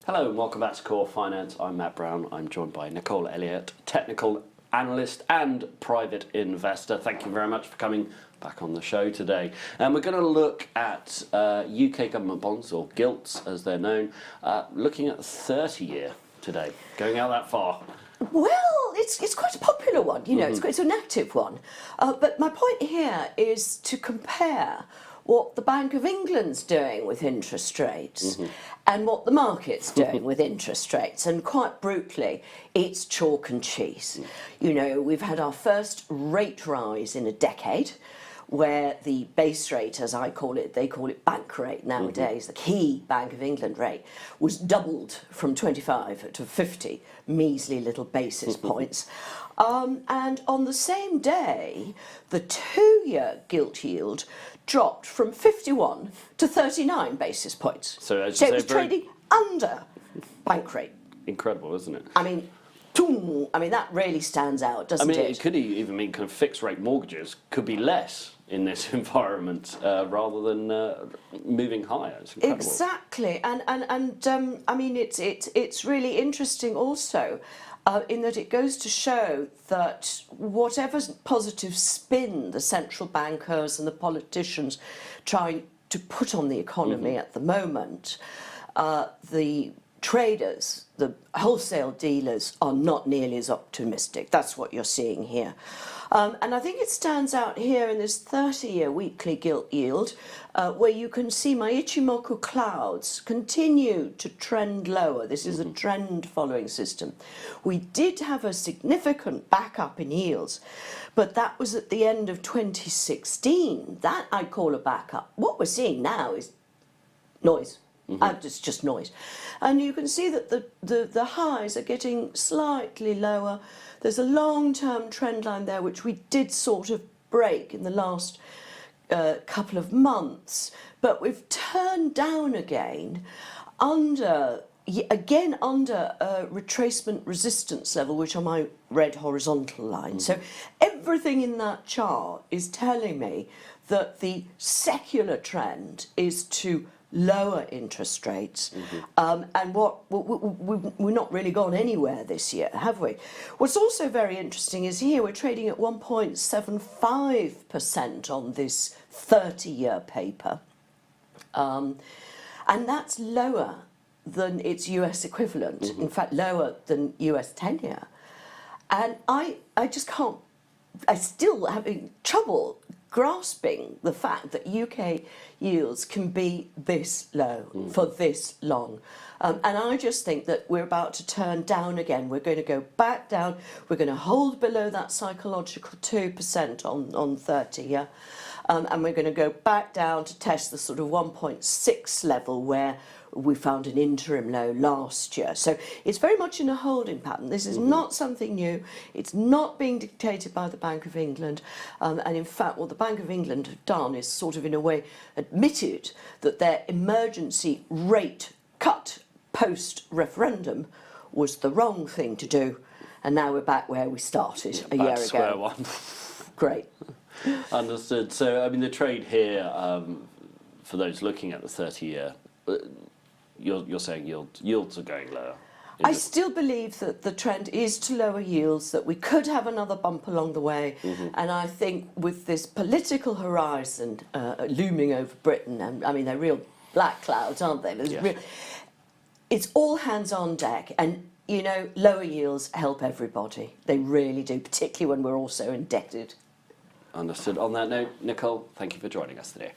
Hello and welcome back to Core Finance. I'm Matt Brown. I'm joined by Nicole Elliott, technical analyst and private investor. Thank you very much for coming back on the show today. And we're going to look at UK government bonds, or gilts as they're known, looking at the 30-year today. Going out that far? Well, it's quite a popular one, you know, it's an active one. But my point here is to compare what the Bank of England's doing with interest rates and what the market's doing with interest rates. And quite brutally, it's chalk and cheese. You know, we've had our first rate rise in a decade, where the base rate, as I call it, they call it bank rate nowadays, the key Bank of England rate, was doubled from 25 to 50 measly little basis points. And on the same day, the 2-year gilt yield dropped from 51 to 39 basis points. So it was trading under bank rate. Incredible, isn't it? I mean, that really stands out, doesn't it? It could even mean kind of fixed rate mortgages could be less in this environment rather than moving higher. It's incredible. Exactly, and I mean it's really interesting also in that it goes to show that whatever positive spin the central bankers and the politicians trying to put on the economy at the moment, the traders, the wholesale dealers are not nearly as optimistic. That's what you're seeing here. And I think it stands out here in this 30-year weekly gilt yield, where you can see my Ichimoku clouds continue to trend lower. This is a trend-following system. We did have a significant backup in yields, but that was at the end of 2016. That I call a backup. What we're seeing now is noise. It's just noise. And you can see that the highs are getting slightly lower. There's a long-term trend line there, which we did sort of break in the last couple of months. But we've turned down again under a retracement resistance level, which are my red horizontal line. So everything in that chart is telling me that the secular trend is to lower interest rates, and we've not really gone anywhere this year, have we? What's also very interesting is here we're trading at 1.75% on this 30-year paper, and that's lower than its US equivalent, in fact lower than US 10-year. And I just can't, I still having trouble grasping the fact that UK yields can be this low for this long. And I just think that we're about to turn down again. We're going to go back down. We're going to hold below that psychological 2% on 30, yeah? And we're going to go back down to test the sort of 1.6 level where we found an interim low last year. So it's very much in a holding pattern. This is not something new. It's not being dictated by the Bank of England. And in fact, what the Bank of England have done is sort of in a way admitted that their emergency rate cut post-referendum was the wrong thing to do. And now we're back where we started a year ago. Square one. Great. Understood. So, I mean, the trade here, for those looking at the 30-year, you're saying yields are going lower. I still believe that the trend is to lower yields, that we could have another bump along the way. And I think with this political horizon looming over Britain, and I mean, they're real black clouds, aren't they? It's all hands on deck. And, you know, lower yields help everybody. They really do, particularly when we're also indebted. Understood. On that note, Nicole, thank you for joining us today.